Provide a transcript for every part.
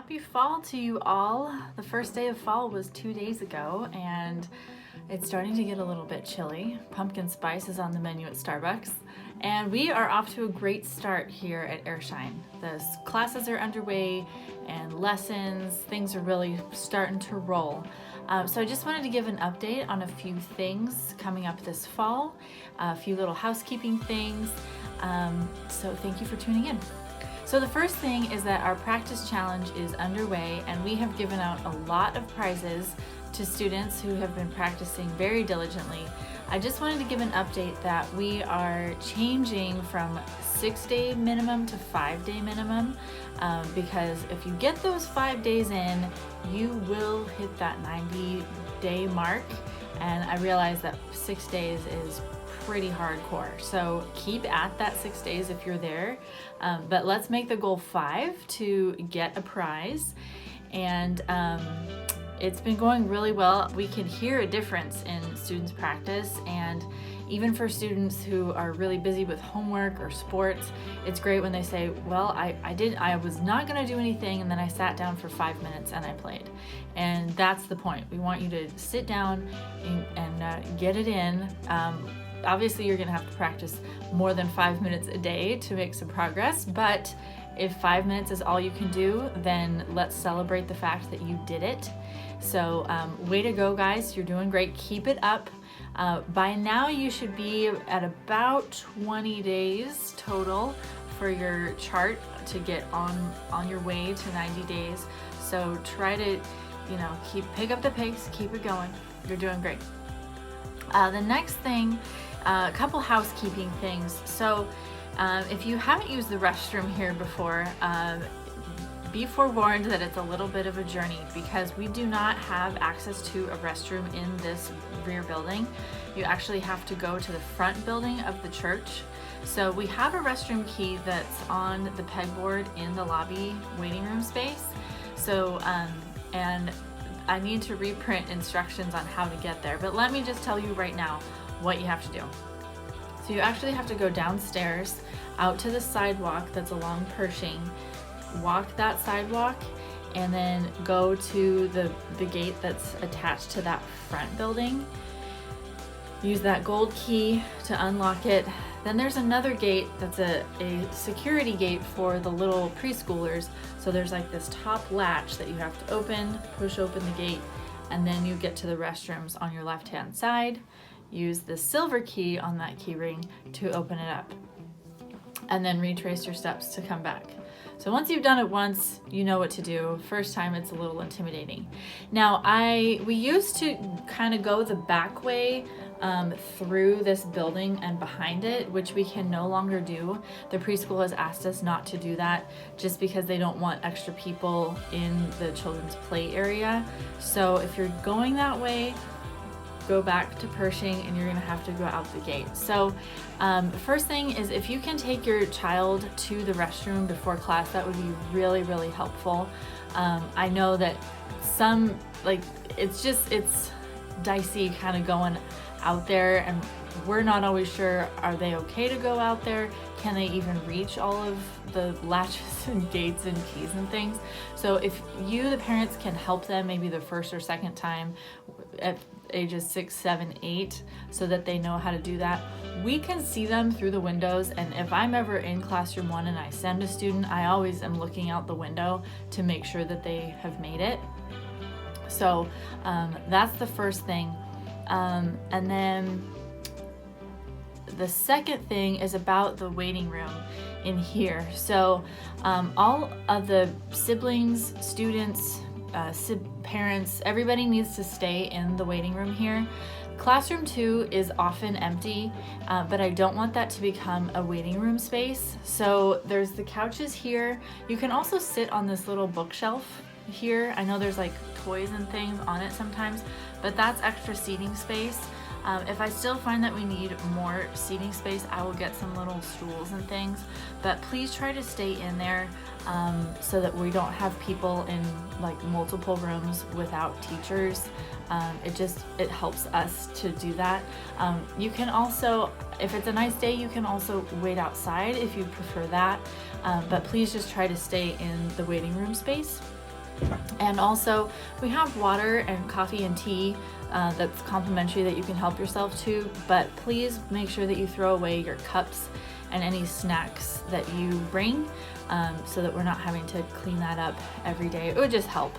Happy fall to you all. The first day of fall was 2 days ago and it's starting to get a little bit chilly. Pumpkin spice is on the menu at Starbucks and we are off to a great start here at Airshine. The classes are underway and lessons, things are really starting to roll. So I just wanted to give an update on a few things coming up this fall, a few little housekeeping things. So thank you for tuning in. So the first thing is that our practice challenge is underway and we have given out a lot of prizes to students who have been practicing very diligently. I just wanted to give an update that we are changing from 6-day minimum to 5-day minimum because if you get those 5 days in, you will hit that 90-day mark, and I realize that 6 days is pretty hardcore. So keep at that 6 days if you're there, but let's make the goal 5 to get a prize. And it's been going really well. We can hear a difference in students' practice, and even for students who are really busy with homework or sports, it's great when they say, well, I was not gonna do anything, and then I sat down for 5 minutes and I played. And that's the point. We want you to sit down and get it in. Obviously, you're gonna have to practice more than 5 minutes a day to make some progress, but if 5 minutes is all you can do, then let's celebrate the fact that you did it. So way to go, guys. You're doing great. Keep it up. By now, you should be at about 20 days total for your chart to get on your way to 90 days. So try to, pick up the pace, keep it going. You're doing great. The next thing, a couple housekeeping things. So if you haven't used the restroom here before, be forewarned that it's a little bit of a journey because we do not have access to a restroom in this rear building. You actually have to go to the front building of the church. So we have a restroom key that's on the pegboard in the lobby waiting room space. So, and I need to reprint instructions on how to get there, but let me just tell you right now what you have to do. So you actually have to go downstairs out to the sidewalk that's along Pershing, walk that sidewalk, and then go to the gate that's attached to that front building. Use that gold key to unlock it. Then there's another gate that's a security gate for the little preschoolers. So there's like this top latch that you have to open, push open the gate, and then you get to the restrooms on your left-hand side. Use the silver key on that key ring to open it up, and then retrace your steps to come back. So once you've done it once, you know what to do. First time, it's a little intimidating. Now, we used to kind of go the back way through this building and behind it, which we can no longer do. The preschool has asked us not to do that just because they don't want extra people in the children's play area. So if you're going that way, go back to Pershing and you're gonna have to go out the gate. So first thing is, if you can take your child to the restroom before class, that would be really, really helpful. I know that some, it's dicey kind of going out there, and we're not always sure, are they okay to go out there? Can they even reach all of the latches and gates and keys and things? So if you, the parents, can help them maybe the first or second time at ages 6, 7, 8, so that they know how to do that. We can see them through the windows, and if I'm ever in classroom 1 and I send a student, I always am looking out the window to make sure that they have made it. So that's the first thing. And then the second thing is about the waiting room in here. So all of the siblings, students, parents, everybody needs to stay in the waiting room here. Classroom 2 is often empty, but I don't want that to become a waiting room space. So there's the couches here. You can also sit on this little bookshelf here. I know there's like toys and things on it sometimes, but that's extra seating space. If I still find that we need more seating space, I will get some little stools and things, but please try to stay in there so that we don't have people in like multiple rooms without teachers. It helps us to do that. You can also, if it's a nice day, you can also wait outside if you prefer that, but please just try to stay in the waiting room space. And also we have water and coffee and tea that's complimentary that you can help yourself to, but please make sure that you throw away your cups and any snacks that you bring, so that we're not having to clean that up every day. It would just help.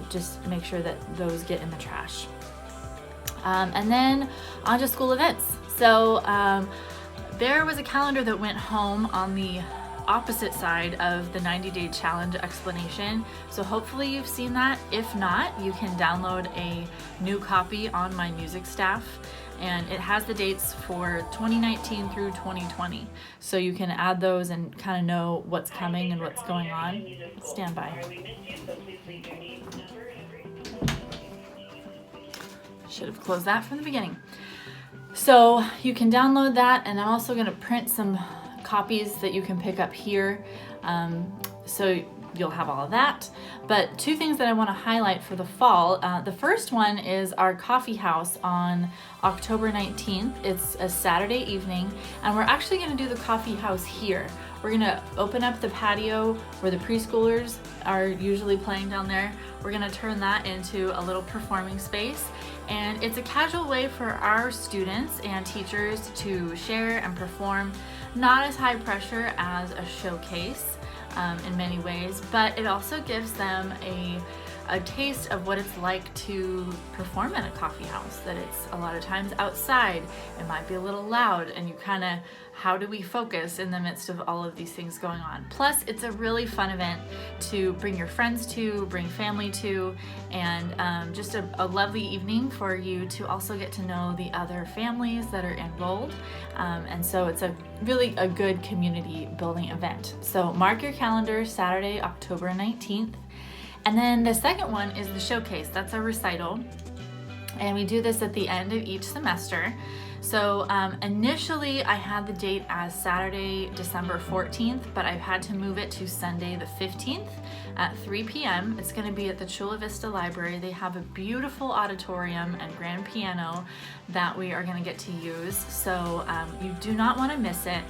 Just make sure that those get in the trash. And then on to school events. So there was a calendar that went home on the opposite side of the 90-day challenge explanation. So hopefully you've seen that. If not, you can download a new copy on my music staff, and it has the dates for 2019 through 2020. So you can add those and kind of know what's coming and what's going on. Stand by. Should have closed that from the beginning. So you can download that, and I'm also going to print some copies that you can pick up here, so you'll have all of that. But two things that I want to highlight for the fall. The first one is our Coffeehouse on October 19th. It's a Saturday evening, and we're actually going to do the Coffeehouse here. We're going to open up the patio where the preschoolers are usually playing down there. We're going to turn that into a little performing space, and it's a casual way for our students and teachers to share and perform. Not as high pressure as a showcase in many ways, but it also gives them a taste of what it's like to perform in a coffee house, that it's a lot of times outside, it might be a little loud, and you kind of, how do we focus in the midst of all of these things going on? Plus, it's a really fun event to bring your friends to, bring family to, and just a lovely evening for you to also get to know the other families that are enrolled. And so it's really a good community building event. So mark your calendar, Saturday, October 19th. And then the second one is the showcase. That's a recital, and we do this at the end of each semester. So initially I had the date as Saturday, December 14th, but I've had to move it to Sunday the 15th at 3 p.m. It's going to be at the Chula Vista Library. They have a beautiful auditorium and grand piano that we are going to get to use. So you do not want to miss it.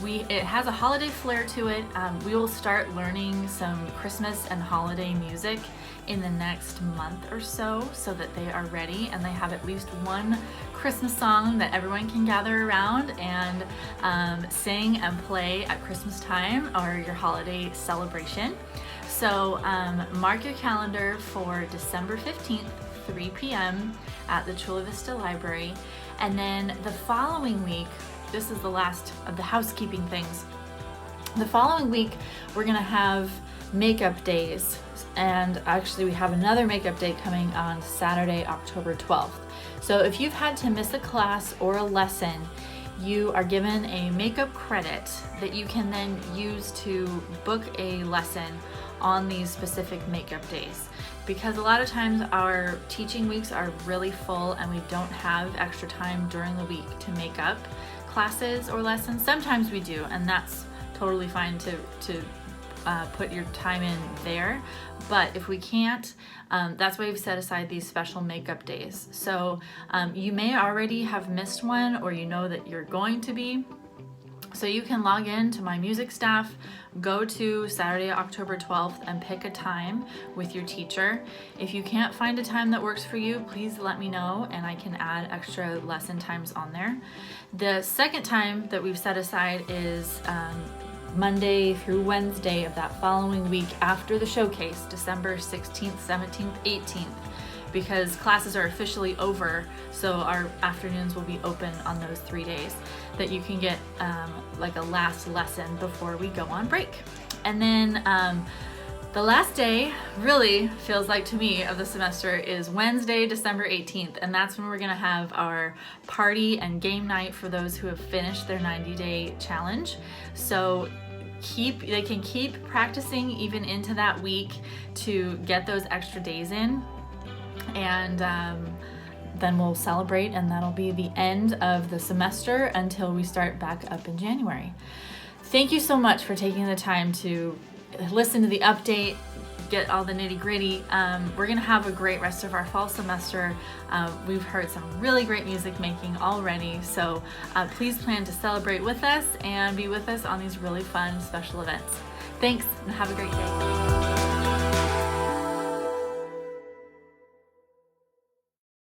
It has a holiday flair to it. We will start learning some Christmas and holiday music in the next month or so that they are ready, and they have at least one Christmas song that everyone can gather around and sing and play at Christmas time or your holiday celebration. So mark your calendar for December 15th, 3 p.m. at the Chula Vista Library. And then the following week, this is the last of the housekeeping things. The following week, we're gonna have makeup days. And actually we have another makeup day coming on Saturday, October 12th. So if you've had to miss a class or a lesson, you are given a makeup credit that you can then use to book a lesson on these specific makeup days. Because a lot of times our teaching weeks are really full and we don't have extra time during the week to make up classes or lessons. Sometimes we do, and that's totally fine to put your time in there. But if we can't, that's why we've set aside these special makeup days. So you may already have missed one, or you know that you're going to be. So you can log in to my music staff, go to Saturday, October 12th, and pick a time with your teacher. If you can't find a time that works for you, please let me know and I can add extra lesson times on there. The second time that we've set aside is Monday through Wednesday of that following week after the showcase, December 16th, 17th, 18th, because classes are officially over, so our afternoons will be open on those 3 days, that you can get like a last lesson before we go on break. And then the last day, really feels like to me, of the semester is Wednesday, December 18th, and that's when we're gonna have our party and game night for those who have finished their 90-day challenge. So they can keep practicing even into that week to get those extra days in, and then we'll celebrate, and that'll be the end of the semester until we start back up in January. Thank you so much for taking the time to listen to the update, get all the nitty-gritty. We're gonna have a great rest of our fall semester. We've heard some really great music making already, so please plan to celebrate with us and be with us on these really fun special events. Thanks, and have a great day.